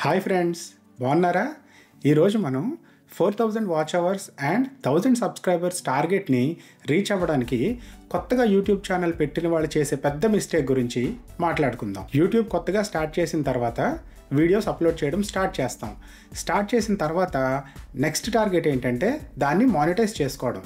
Hi friends, బాగున్నారా? ఈరోజు మనం 4000 వాచ్ అవర్స్ అండ్ 1000 సబ్స్క్రైబర్స్ టార్గెట్ని రీచ్ అవ్వడానికి కొత్తగా యూట్యూబ్ ఛానల్ పెట్టిన వాళ్ళు చేసే పెద్ద మిస్టేక్ గురించి మాట్లాడుకుందాం. యూట్యూబ్ కొత్తగా స్టార్ట్ చేసిన తర్వాత వీడియోస్ అప్లోడ్ చేయడం స్టార్ట్ చేసిన తర్వాత నెక్స్ట్ టార్గెట్ ఏంటంటే దాన్ని మానిటైజ్ చేసుకోవడం.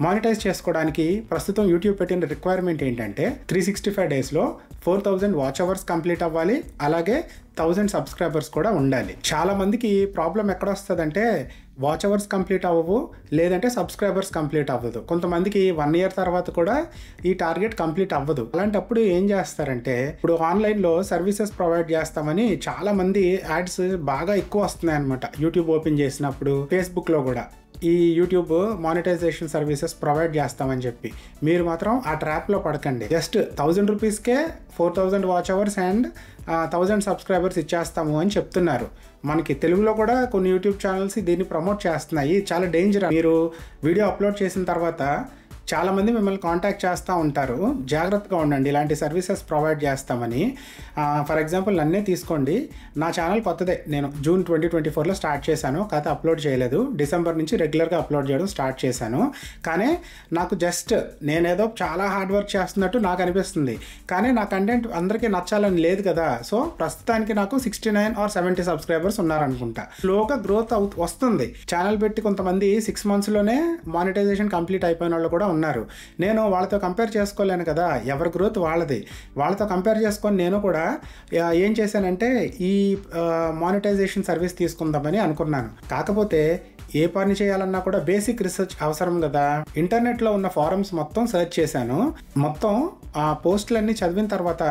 మానిటైజ్ చేసుకోవడానికి ప్రస్తుతం యూట్యూబ్ పెట్టిన రిక్వైర్మెంట్ ఏంటంటే 365 డేస్లో 4000 వాచ్ అవర్స్ కంప్లీట్ అవ్వాలి, అలాగే 1000 సబ్స్క్రైబర్స్ కూడా ఉండాలి. చాలామందికి ప్రాబ్లం ఎక్కడ వస్తుందంటే వాచ్ అవర్స్ కంప్లీట్ అవ్వవు, లేదంటే సబ్స్క్రైబర్స్ కంప్లీట్ అవ్వదు. కొంతమందికి 1 year తర్వాత కూడా ఈ టార్గెట్ కంప్లీట్ అవ్వదు. అలాంటప్పుడు ఏం చేస్తారంటే, ఇప్పుడు ఆన్లైన్లో సర్వీసెస్ ప్రొవైడ్ చేస్తామని చాలామంది యాడ్స్ బాగా ఎక్కువ వస్తున్నాయి అనమాట. యూట్యూబ్ ఓపెన్ చేసినప్పుడు, ఫేస్బుక్లో కూడా ఈ యూట్యూబ్ మానిటైజేషన్ సర్వీసెస్ ప్రొవైడ్ చేస్తామని చెప్పి మీరు మాత్రం ఆ ట్రాప్లో పడకండి. జస్ట్ 1000 రూపీస్కే 4000 వాచ్ అవర్స్ అండ్ 1000 సబ్స్క్రైబర్స్ ఇచ్చేస్తాము అని చెప్తున్నారు. మనకి తెలుగులో కూడా కొన్ని యూట్యూబ్ ఛానల్స్ దీన్ని ప్రమోట్ చేస్తున్నాయి. చాలా డేంజర్. మీరు వీడియో అప్లోడ్ చేసిన తర్వాత చాలామంది మిమ్మల్ని కాంటాక్ట్ చేస్తూ ఉంటారు. జాగ్రత్తగా ఉండండి, ఇలాంటి సర్వీసెస్ ప్రొవైడ్ చేస్తామని. ఫర్ ఎగ్జాంపుల్ నన్నే తీసుకోండి. నా ఛానల్ కొత్తదే, నేను జూన్ 2024లో స్టార్ట్ చేశాను. కథ అప్లోడ్ చేయలేదు. డిసెంబర్ నుంచి రెగ్యులర్గా అప్లోడ్ చేయడం స్టార్ట్ చేశాను. కానీ నాకు జస్ట్ నేనేదో చాలా హార్డ్ వర్క్ చేస్తున్నట్టు నాకు అనిపిస్తుంది. కానీ నా కంటెంట్ అందరికీ నచ్చాలని లేదు కదా. సో ప్రస్తుతానికి నాకు 69 or 70 సబ్స్క్రైబర్స్ ఉన్నారనుకుంటా. స్లోగా గ్రోత్ వస్తుంది. ఛానల్ పెట్టి కొంతమంది 6 monthsలోనే మానిటైజేషన్ కంప్లీట్ అయిపోయిన వాళ్ళు కూడా ఉన్నారు. నేను వాళ్ళతో కంపేర్ చేసుకోలేను కదా, ఎవరి గ్రోత్ వాళ్ళది. వాళ్ళతో కంపేర్ చేసుకొని నేను కూడా ఏం చేశానంటే ఈ మానిటైజేషన్ సర్వీస్ తీసుకుందామని అనుకున్నాను. కాకపోతే ఏ పని చేయాలన్నా కూడా బేసిక్ రీసెర్చ్ అవసరం కదా. ఇంటర్నెట్లో ఉన్న ఫారమ్స్ మొత్తం సెర్చ్ చేశాను. మొత్తం ఆ పోస్టులన్నీ చదివిన తర్వాత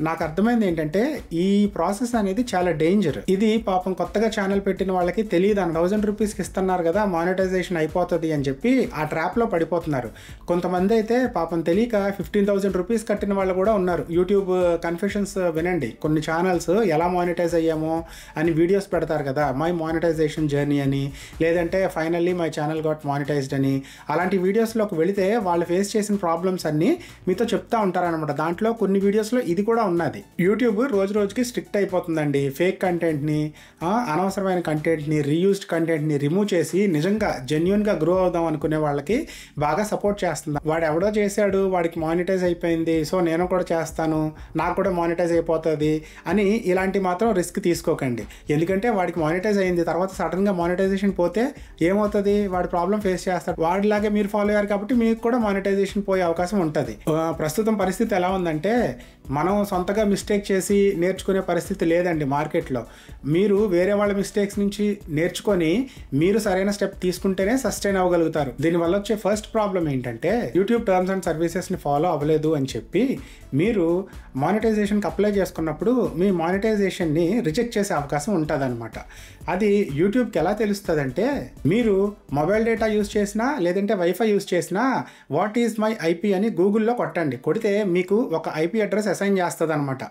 నాకు అర్థమైంది ఏంటంటే ఈ ప్రాసెస్ అనేది చాలా డేంజర్. ఇది పాపం కొత్తగా ఛానల్ పెట్టిన వాళ్ళకి తెలియదు. 1000 రూపీస్కి ఇస్తున్నారు కదా, మానిటైజేషన్ అయిపోతుంది అని చెప్పి ఆ ట్రాప్లో పడిపోతున్నారు. కొంతమంది అయితే పాపం తెలియక 15,000 రూపీస్ కట్టిన వాళ్ళు కూడా ఉన్నారు. యూట్యూబ్ కన్ఫెషన్స్ వినండి. కొన్ని ఛానల్స్ ఎలా మానిటైజ్ అయ్యామో అని వీడియోస్ పెడతారు కదా, మై మానిటైజేషన్ జర్నీ అని, లేదంటే finally my channel got monetised అని. అలాంటి వీడియోస్లోకి వెళితే వాళ్ళు ఫేస్ చేసిన ప్రాబ్లమ్స్ అన్నీ మీతో చెప్తా ఉంటారనమాట. దాంట్లో కొన్ని వీడియోస్లో ఇది కూడా ఉన్నది. యూట్యూబ్ రోజు రోజుకి స్ట్రిక్ట్ అయిపోతుందండి. ఫేక్ కంటెంట్ని, అనవసరమైన కంటెంట్ని, రీయూజ్డ్ కంటెంట్ని రిమూవ్ చేసి నిజంగా జెన్యున్గా గ్రో అవుదాం అనుకునే వాళ్ళకి బాగా సపోర్ట్ చేస్తుంది. వాడు ఎవడో చేశాడు, వాడికి మానిటైజ్ అయిపోయింది, సో నేను కూడా చేస్తాను, నాకు కూడా మానిటైజ్ అయిపోతుంది అని ఇలాంటి మాత్రం రిస్క్ తీసుకోకండి. ఎందుకంటే వాడికి మానిటైజ్ అయింది, తర్వాత సడన్గా మానిటైజేషన్ పోతే ఏమవుతుంది, వాడి ప్రాబ్లం ఫేస్ చేస్తాడు. వాడిలాగే మీరు ఫాలో అయ్యారు కాబట్టి మీకు కూడా మానిటైజేషన్ పోయే అవకాశం ఉంటుంది. ప్రస్తుతం పరిస్థితి ఎలా ఉందంటే మనం సొంతగా మిస్టేక్ చేసి నేర్చుకునే పరిస్థితి లేదండి మార్కెట్లో. మీరు వేరే వాళ్ళ మిస్టేక్స్ నుంచి నేర్చుకొని మీరు సరైన స్టెప్ తీసుకుంటేనే సస్టైన్ అవ్వగలుగుతారు. దీనివల్ల వచ్చే ఫస్ట్ ప్రాబ్లం ఏంటంటే యూట్యూబ్ టర్మ్స్ అండ్ సర్వీసెస్ని ఫాలో అవ్వలేదు అని చెప్పి మీరు మానిటైజేషన్కి అప్లై చేసుకున్నప్పుడు మీ మానిటైజేషన్ని రిజెక్ట్ చేసే అవకాశం ఉంటుంది అనమాట. అది యూట్యూబ్కి ఎలా తెలుస్తుందంటే, మీరు మొబైల్ డేటా యూజ్ చేసినా లేదంటే వైఫై యూజ్ చేసినా వాట్ ఈజ్ మై ఐపీ అని గూగుల్లో కొట్టండి. కొడితే మీకు ఒక ఐపీ అడ్రస్ అసైన్ చేస్తుంది అనమాట.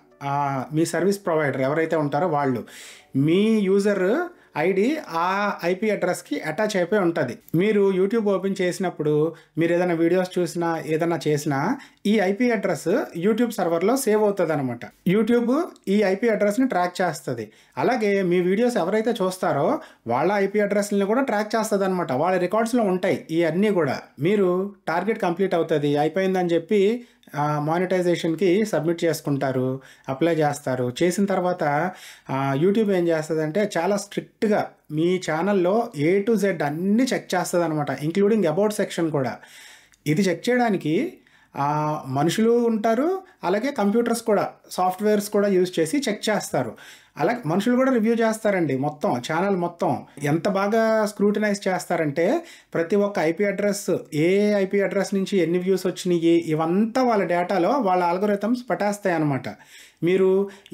మీ సర్వీస్ ప్రొవైడర్ ఎవరైతే ఉంటారో వాళ్ళు, మీ యూజర్ ఐడి ఆ ఐపీ అడ్రస్కి అటాచ్ అయిపోయి ఉంటుంది. మీరు యూట్యూబ్ ఓపెన్ చేసినప్పుడు మీరు ఏదైనా వీడియోస్ చూసినా ఏదైనా చేసినా ఈ ఐపీ అడ్రస్ యూట్యూబ్ సర్వర్లో సేవ్ అవుతుంది అనమాట. యూట్యూబ్ ఈ ఐపీ అడ్రస్ని ట్రాక్ చేస్తుంది. అలాగే మీ వీడియోస్ ఎవరైతే చూస్తారో వాళ్ళ ఐపీ అడ్రస్ని కూడా ట్రాక్ చేస్తుంది అనమాట. వాళ్ళ రికార్డ్స్లో ఉంటాయి ఇవన్నీ కూడా. మీరు టార్గెట్ కంప్లీట్ అవుతుంది అయిపోయిందని చెప్పి మానిటైజేషన్కి సబ్మిట్ చేసుకుంటారు, అప్లై చేస్తారు. చేసిన తర్వాత యూట్యూబ్ ఏం చేస్తుందంటే చాలా స్ట్రిక్ట్గా మీ ఛానల్లో A to Z అన్నీ చెక్ చేస్తుంది అనమాట, ఇంక్లూడింగ్ అబౌట్ సెక్షన్ కూడా. ఇది చెక్ చేయడానికి మనుషులు ఉంటారు, అలాగే కంప్యూటర్స్ కూడా, సాఫ్ట్వేర్స్ కూడా యూజ్ చేసి చెక్ చేస్తారు. అలాగే మనుషులు కూడా రివ్యూ చేస్తారండి. మొత్తం ఛానల్ మొత్తం ఎంత బాగా స్క్రూటినైజ్ చేస్తారంటే ప్రతి ఒక్క ఐపీ అడ్రస్, ఏ ఐపీ అడ్రస్ నుంచి ఎన్ని వ్యూస్ వచ్చినాయి, ఇవంతా వాళ్ళ డేటాలో వాళ్ళ ఆల్గోరిథమ్స్ పట్టేస్తాయి అన్నమాట. మీరు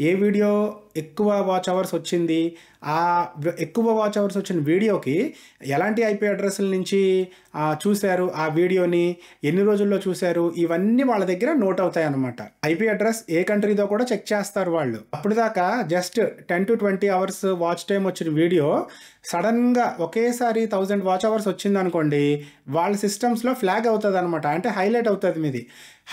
ఏ వీడియో ఎక్కువ వాచ్ అవర్స్ వచ్చింది, ఆ ఎక్కువ వాచ్ అవర్స్ వచ్చిన వీడియోకి ఎలాంటి ఐపీ అడ్రస్ల నుంచి చూశారు, ఆ వీడియోని ఎన్ని రోజుల్లో చూశారు, ఇవన్నీ వాళ్ళ దగ్గర నోట్ అవుతాయి అన్నమాట. ఐపీ అడ్రస్ ఏ కంట్రీదో కూడా చెక్ చేస్తారు వాళ్ళు. అప్పుడు దాకా just 10 to 20 hours watch time వచ్చిన వీడియో సడన్గా ఒకేసారి 1000 వాచ్ అవర్స్ వచ్చింది అనుకోండి, వాళ్ళ సిస్టమ్స్లో ఫ్లాగ్ అవుతుంది అనమాట. అంటే హైలైట్ అవుతుంది మీది.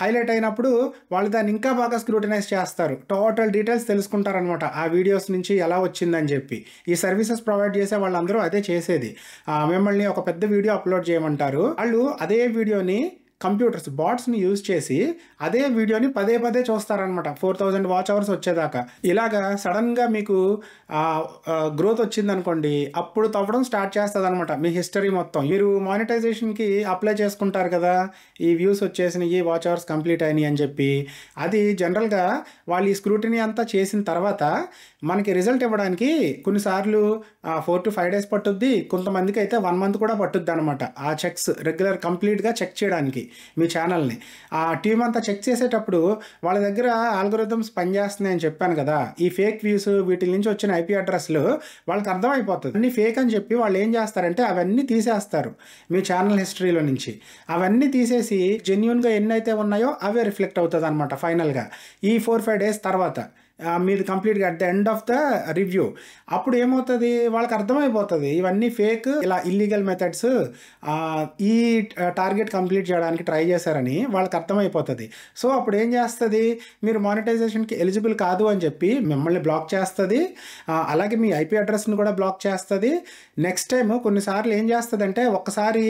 హైలైట్ అయినప్పుడు వాళ్ళు దాన్ని ఇంకా బాగా స్క్రూటినైజ్ చేస్తారు, టోటల్ డీటెయిల్స్ తెలుసుకుంటారనమాట. ఆ వీడియోస్ నుంచి ఎలా వచ్చిందని చెప్పి. ఈ సర్వీసెస్ ప్రొవైడ్ చేసే వాళ్ళందరూ అదే చేసేది. మిమ్మల్ని ఒక పెద్ద వీడియో అప్లోడ్ చేయమంటారు. వాళ్ళు అదే వీడియోని కంప్యూటర్స్ బాట్స్ని యూజ్ చేసి అదే వీడియోని పదే పదే చూస్తారనమాట 4000 వాచ్ అవర్స్ వచ్చేదాకా. ఇలాగా సడన్గా మీకు గ్రోత్ వచ్చిందనుకోండి, అప్పుడు తవ్వడం స్టార్ట్ చేస్తుంది అనమాట మీ హిస్టరీ మొత్తం. మీరు మానిటైజేషన్కి అప్లై చేసుకుంటారు కదా, ఈ వ్యూస్ వచ్చేసినాయి, వాచ్ అవర్స్ కంప్లీట్ అయినాయి అని చెప్పి. అది జనరల్గా వాళ్ళు ఈ స్క్రూటినీ అంతా చేసిన తర్వాత మనకి రిజల్ట్ ఇవ్వడానికి కొన్నిసార్లు 4 to 5 days పట్టుద్ది, కొంతమందికి అయితే 1 month కూడా పట్టుద్ది అనమాట. ఆ చెక్స్ రెగ్యులర్ కంప్లీట్గా చెక్ చేయడానికి మీ ఛానల్ని. ఆ టీం అంతా చెక్ చేసేటప్పుడు వాళ్ళ దగ్గర ఆల్గోరిథమ్స్ పనిచేస్తున్నాయి అని చెప్పాను కదా. ఈ ఫేక్ వ్యూస్ వీటి నుంచి వచ్చిన ఐపీ అడ్రస్లు వాళ్ళకి అర్థమైపోతుంది అన్నీ ఫేక్ అని చెప్పి వాళ్ళు ఏం చేస్తారంటే అవన్నీ తీసేస్తారు మీ ఛానల్ హిస్టరీలో నుంచి. అవన్నీ తీసేసి జెన్యూన్గా ఎన్నైతే ఉన్నాయో అవే రిఫ్లెక్ట్ అవుతుంది అనమాట ఫైనల్గా ఈ 4-5 days తర్వాత మీది కంప్లీట్గా at the end of the review. అప్పుడు ఏమవుతుంది, వాళ్ళకి అర్థమైపోతుంది ఇవన్నీ ఫేక్, ఇలా ఇల్లీగల్ మెథడ్స్ ఈ టార్గెట్ కంప్లీట్ చేయడానికి ట్రై చేశారని వాళ్ళకి అర్థమైపోతుంది. సో అప్పుడు ఏం చేస్తుంది, మీరు మానిటైజేషన్కి ఎలిజిబుల్ కాదు అని చెప్పి మిమ్మల్ని బ్లాక్ చేస్తుంది. అలాగే మీ ఐపీ అడ్రస్ని కూడా బ్లాక్ చేస్తుంది. నెక్స్ట్ టైం కొన్నిసార్లు ఏం చేస్తుంది అంటే, ఒక్కసారి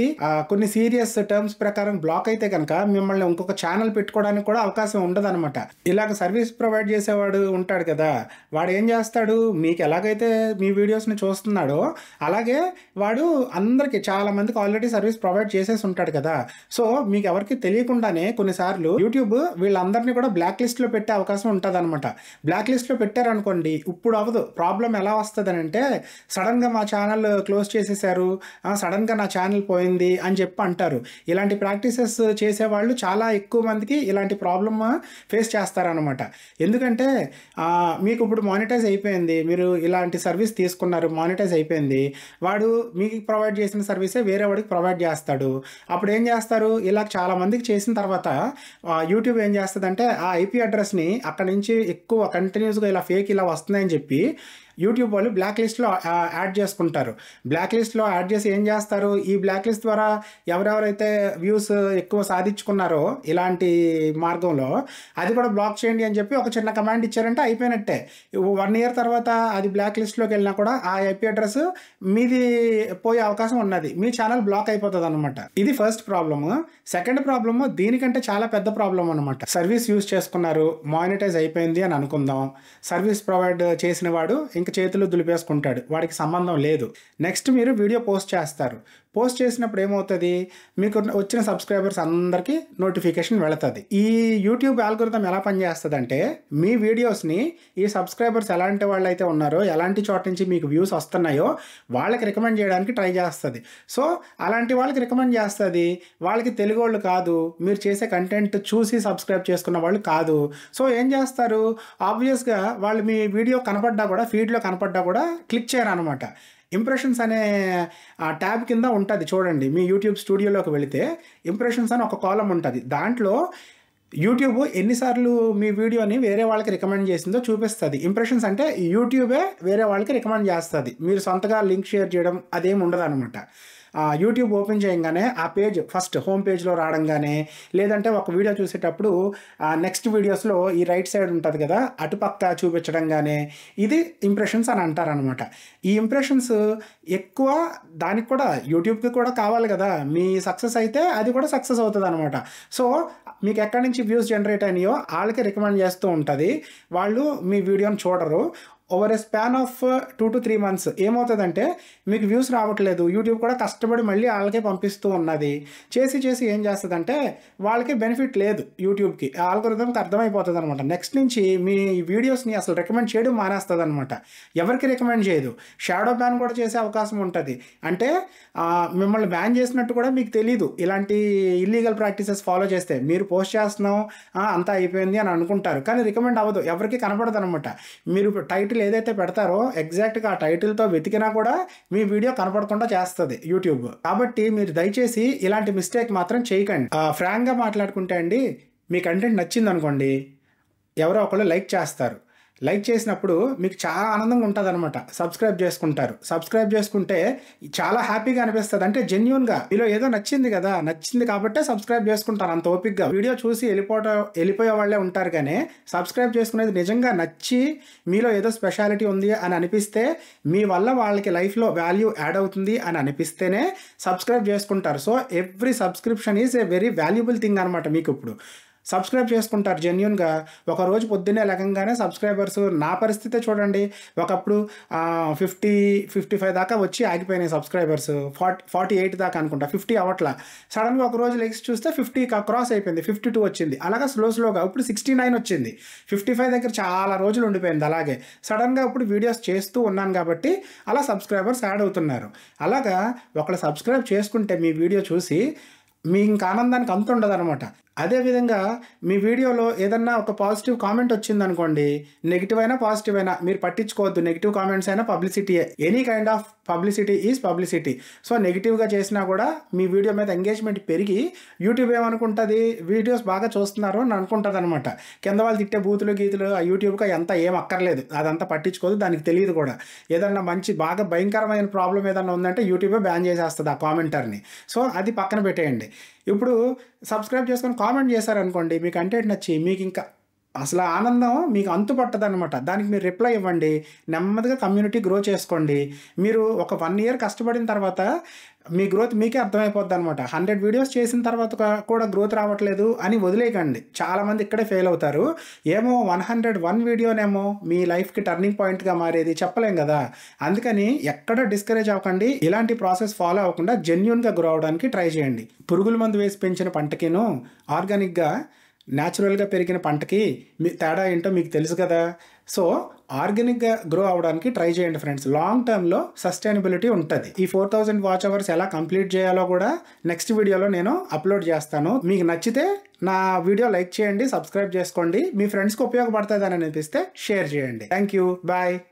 కొన్ని సీరియస్ టర్మ్స్ ప్రకారం బ్లాక్ అయితే కనుక మిమ్మల్ని ఇంకొక ఛానల్ పెట్టుకోవడానికి కూడా అవకాశం ఉండదు అనమాట. ఇలాగ సర్వీస్ ప్రొవైడ్ చేసేవాడు ఉంటాడు కదా, వాడు ఏం చేస్తాడు, మీకు ఎలాగైతే మీ వీడియోస్ని చూస్తున్నాడో అలాగే వాడు అందరికి చాలా మందికి ఆల్రెడీ సర్వీస్ ప్రొవైడ్ చేసేసి ఉంటాడు కదా. సో మీకు ఎవరికి తెలియకుండానే కొన్నిసార్లు యూట్యూబ్ వీళ్ళందరినీ కూడా బ్లాక్ లిస్ట్లో పెట్టే అవకాశం ఉంటుంది అనమాట. బ్లాక్ లిస్ట్లో పెట్టారనుకోండి, ఇప్పుడు అవ్వదు. ప్రాబ్లం ఎలా వస్తుంది అంటే, సడన్గా మా ఛానల్ క్లోజ్ చేసేసారు, సడన్గా నా ఛానల్ పోయింది అని చెప్పి అంటారు. ఇలాంటి ప్రాక్టీసెస్ చేసేవాళ్ళు చాలా ఎక్కువ మందికి ఇలాంటి ప్రాబ్లమ్ ఫేస్ చేస్తారనమాట. ఎందుకంటే మీకు ఇప్పుడు మానిటైజ్ అయిపోయింది, మీరు ఇలాంటి సర్వీస్ తీసుకున్నారు, మానిటైజ్ అయిపోయింది, వాడు మీకు ప్రొవైడ్ చేసిన సర్వీసే వేరే వాడికి ప్రొవైడ్ చేస్తాడు. అప్పుడు ఏం చేస్తారు, ఇలా చాలా మందికి చేసిన తర్వాత యూట్యూబ్ ఏం చేస్తుందంటే ఆ ఐపీ అడ్రస్ని అక్కడ నుంచి ఎక్కువ కంటిన్యూస్గా ఇలా ఫేక్ ఇలా వస్తున్నాయని చెప్పి యూట్యూబ్ వాళ్ళు బ్లాక్ లిస్ట్లో యాడ్ చేసుకుంటారు. బ్లాక్ లిస్ట్లో యాడ్ చేసి ఏం చేస్తారు, ఈ బ్లాక్ లిస్ట్ ద్వారా ఎవరెవరైతే వ్యూస్ ఎక్కువ సాధించుకున్నారో ఇలాంటి మార్గంలో అది కూడా బ్లాక్ చేయండి అని చెప్పి ఒక చిన్న కమాండ్ ఇచ్చారంటే అయిపోయినట్టే. 1 year తర్వాత అది బ్లాక్ లిస్ట్లోకి వెళ్ళినా కూడా ఆ ఐపీ అడ్రస్ మీది పోయే అవకాశం ఉన్నది, మీ ఛానల్ బ్లాక్ అయిపోతుంది అనమాట. ఇది ఫస్ట్ ప్రాబ్లము. సెకండ్ ప్రాబ్లము దీనికంటే చాలా పెద్ద ప్రాబ్లం అనమాట. సర్వీస్ యూజ్ చేసుకున్నారు, మానిటైజ్ అయిపోయింది అని అనుకుందాం. సర్వీస్ ప్రొవైడ్ చేసిన వాడు ఇంక చేతులు దులిపేసుకుంటాడు, వాడికి సంబంధం లేదు. నెక్స్ట్ మీరు వీడియో పోస్ట్ చేస్తారు. పోస్ట్ చేసినప్పుడు ఏమవుతుంది, మీకు వచ్చిన సబ్స్క్రైబర్స్ అందరికీ నోటిఫికేషన్ వెళుతుంది. ఈ యూట్యూబ్ ఆల్గోరిథం ఎలా పనిచేస్తుంది అంటే, మీ వీడియోస్ని ఈ సబ్స్క్రైబర్స్ ఎలాంటి వాళ్ళు అయితే ఉన్నారో, ఎలాంటి చోట నుంచి మీకు వ్యూస్ వస్తున్నాయో వాళ్ళకి రికమెండ్ చేయడానికి ట్రై చేస్తుంది. సో అలాంటి వాళ్ళకి రికమెండ్ చేస్తుంది. వాళ్ళకి తెలుగు వాళ్ళు కాదు, మీరు చేసే కంటెంట్ చూసి సబ్స్క్రైబ్ చేసుకున్న వాళ్ళు కాదు. సో ఏం చేస్తారు, ఆబ్వియస్గా వాళ్ళు మీ వీడియో కనపడ్డా కూడా, ఫీడ్లో కనపడ్డా కూడా క్లిక్ చేయరు అనమాట. ఇంప్రెషన్స్ అనే ట్యాబ్ కింద ఉంటుంది చూడండి, మీ యూట్యూబ్ స్టూడియోలోకి వెళితే ఇంప్రెషన్స్ అని ఒక కాలం ఉంటుంది. దాంట్లో యూట్యూబ్ ఎన్నిసార్లు మీ వీడియోని వేరే వాళ్ళకి రికమెండ్ చేసిందో చూపిస్తుంది. ఇంప్రెషన్స్ అంటే యూట్యూబే వేరే వాళ్ళకి రికమెండ్ చేస్తుంది, మీరు సొంతగా లింక్ షేర్ చేయడం అదేమి ఉండదు అనమాట. యూట్యూబ్ ఓపెన్ చేయగానే ఆ పేజ్ ఫస్ట్ హోమ్ పేజ్లో రావడంగానే, లేదంటే ఒక వీడియో చూసేటప్పుడు నెక్స్ట్ వీడియోస్లో ఈ రైట్ సైడ్ ఉంటుంది కదా అటుపక్క చూపించడంగానే ఇది ఇంప్రెషన్స్ అని అంటారనమాట. ఈ ఇంప్రెషన్స్ ఎక్కువ దానికి కూడా యూట్యూబ్కి కూడా కావాలి కదా, మీ సక్సెస్ అయితే అది కూడా సక్సెస్ అవుతుంది అనమాట. సో మీకు ఎక్కడి నుంచి వ్యూస్ జనరేట్ అయినాయో వాళ్ళకి రికమెండ్ చేస్తూ ఉంటుంది. వాళ్ళు మీ వీడియోని చూడరు. Over a span of 2 to 3 months ఏమవుతుందంటే, మీకు వ్యూస్ రావట్లేదు, యూట్యూబ్ కూడా కష్టపడి మళ్ళీ వాళ్ళకే పంపిస్తూ ఉన్నది. చేసి ఏం చేస్తుందంటే వాళ్ళకి బెనిఫిట్ లేదు, యూట్యూబ్కి ఆల్గోరిథంకి అర్థమైపోతుంది అనమాట. నెక్స్ట్ నుంచి మీ వీడియోస్ని అసలు రికమెండ్ చేయడం మానేస్తుంది అనమాట. ఎవరికి రికమెండ్ చేయదు, షాడో బ్యాన్ కూడా చేసే అవకాశం ఉంటుంది. అంటే మిమ్మల్ని బ్యాన్ చేసినట్టు కూడా మీకు తెలీదు. ఇలాంటి ఇల్లీగల్ ప్రాక్టీసెస్ ఫాలో చేస్తే మీరు పోస్ట్ చేస్తున్నాం అంతా అయిపోయింది అని అనుకుంటారు, కానీ రికమెండ్ అవ్వదు, ఎవరికి కనపడదు అనమాట. మీరు టైటిల్ ఏదైతే పెడతారో ఎగ్జాక్ట్గా ఆ టైటిల్తో వెతికినా కూడా మీ వీడియో కనపడకుండా చేస్తుంది యూట్యూబ్. కాబట్టి మీరు దయచేసి ఇలాంటి మిస్టేక్ మాత్రం చేయకండి. ఫ్రాంక్గా మాట్లాడుకుంటే అండి, మీ కంటెంట్ నచ్చింది అనుకోండి, ఎవరో ఒకళ్ళు లైక్ చేస్తారు. లైక్ చేసినప్పుడు మీకు చాలా ఆనందంగా ఉంటుందన్నమాట. సబ్స్క్రైబ్ చేసుకుంటారు. సబ్స్క్రైబ్ చేసుకుంటే చాలా హ్యాపీగా అనిపిస్తుంది. అంటే జెన్యూన్గా మీలో ఏదో నచ్చింది కదా, నచ్చింది కాబట్టే సబ్స్క్రైబ్ చేసుకుంటారు. అంత ఓపిక్గా వీడియో చూసి వెళ్ళిపోయే వాళ్ళే ఉంటారు. కానీ సబ్స్క్రైబ్ చేసుకునేది నిజంగా నచ్చి మీలో ఏదో స్పెషాలిటీ ఉంది అని అనిపిస్తే, మీ వల్ల వాళ్ళకి లైఫ్లో వాల్యూ యాడ్ అవుతుంది అని అనిపిస్తేనే సబ్స్క్రైబ్ చేసుకుంటారు. So every subscription is a very valuable thing అనమాట. మీకు ఇప్పుడు సబ్స్క్రైబ్ చేసుకుంటారు జెన్యూన్గా. ఒకరోజు పొద్దున్నే లెగంగానే సబ్స్క్రైబర్స్, నా పరిస్థితే చూడండి, ఒకప్పుడు 55 దాకా వచ్చి ఆగిపోయినాయి సబ్స్క్రైబర్స్. 48 దాకా అనుకుంటా, 50 అవట్లా. సడన్గా ఒకరోజు లెగ్స్ చూస్తే 50 క్రాస్ అయిపోయింది, 52 వచ్చింది. అలాగా స్లోగా ఇప్పుడు 69 వచ్చింది. 55 దగ్గర చాలా రోజులు ఉండిపోయింది. అలాగే సడన్గా ఇప్పుడు వీడియోస్ చేస్తూ ఉన్నాను కాబట్టి అలా సబ్స్క్రైబర్స్ యాడ్ అవుతున్నారు. అలాగా ఒకళ్ళు సబ్స్క్రైబ్ చేసుకుంటే మీ వీడియో చూసి మీ ఇంక ఆనందానికి అంత ఉండదు అనమాట. అదేవిధంగా మీ వీడియోలో ఏదన్నా ఒక పాజిటివ్ కామెంట్ వచ్చిందనుకోండి, నెగిటివ్ అయినా పాజిటివ్ అయినా మీరు పట్టించుకోవద్దు. నెగిటివ్ కామెంట్స్ అయినా పబ్లిసిటీయే. Any kind of publicity is publicity. So నెగిటివ్గా చేసినా కూడా మీ వీడియో మీద ఎంగేజ్మెంట్ పెరిగి యూట్యూబ్ ఏమనుకుంటుంది, వీడియోస్ బాగా చూస్తున్నారు అని అనుకుంటుంది అనమాట. కింద వాళ్ళు తిట్టే బూతులు గీతులు ఆ యూట్యూబ్కి అంతా ఏం అక్కర్లేదు, అదంతా పట్టించుకోదు, దానికి తెలియదు కూడా. ఏదన్నా మంచి బాగా భయంకరమైన ప్రాబ్లం ఏదన్నా ఉందంటే యూట్యూబే బ్యాన్ చేసేస్తుంది ఆ కామెంటర్ని. సో అది పక్కన పెట్టేయండి. ఇప్పుడు సబ్స్క్రైబ్ చేసుకొని కామెంట్ చేశారనుకోండి, మీకు కంటెంట్ నచ్చి మీకు ఇంకా అసలు ఆనందం మీకు అంతు పట్టదనమాట. దానికి మీరు రిప్లై ఇవ్వండి, నెమ్మదిగా కమ్యూనిటీ గ్రో చేసుకోండి. మీరు ఒక 1 year కష్టపడిన తర్వాత మీ గ్రోత్ మీకే అర్థమైపోద్ది అనమాట. 100 వీడియోస్ చేసిన తర్వాత కూడా గ్రోత్ రావట్లేదు అని వదిలేయకండి. చాలామంది ఇక్కడే ఫెయిల్ అవుతారు. ఏమో 101 వీడియోనేమో మీ లైఫ్కి టర్నింగ్ పాయింట్గా మారేది చెప్పలేం కదా. అందుకని ఎక్కడ డిస్కరేజ్ అవ్వకండి. ఇలాంటి ప్రాసెస్ ఫాలో అవ్వకుండా జెన్యూన్గా గ్రో అవడానికి ట్రై చేయండి. పురుగుల మందు వేసి పెంచిన పంటకిను ఆర్గానిక్గా న్యాచురల్గా పెరిగిన పంటకి తేడా ఏంటో మీకు తెలుసు కదా. సో ఆర్గానిక్గా గ్రో అవ్వడానికి ట్రై చేయండి ఫ్రెండ్స్. లాంగ్ టర్మ్లో సస్టైనబిలిటీ ఉంటుంది. ఈ 4000 వాచ్ అవర్స్ ఎలా కంప్లీట్ చేయాలో కూడా నెక్స్ట్ వీడియోలో నేను అప్లోడ్ చేస్తాను. మీకు నచ్చితే నా వీడియో లైక్ చేయండి, సబ్స్క్రైబ్ చేసుకోండి. మీ ఫ్రెండ్స్కి ఉపయోగపడుతుంది అని అనిపిస్తే షేర్ చేయండి. Thank you, bye.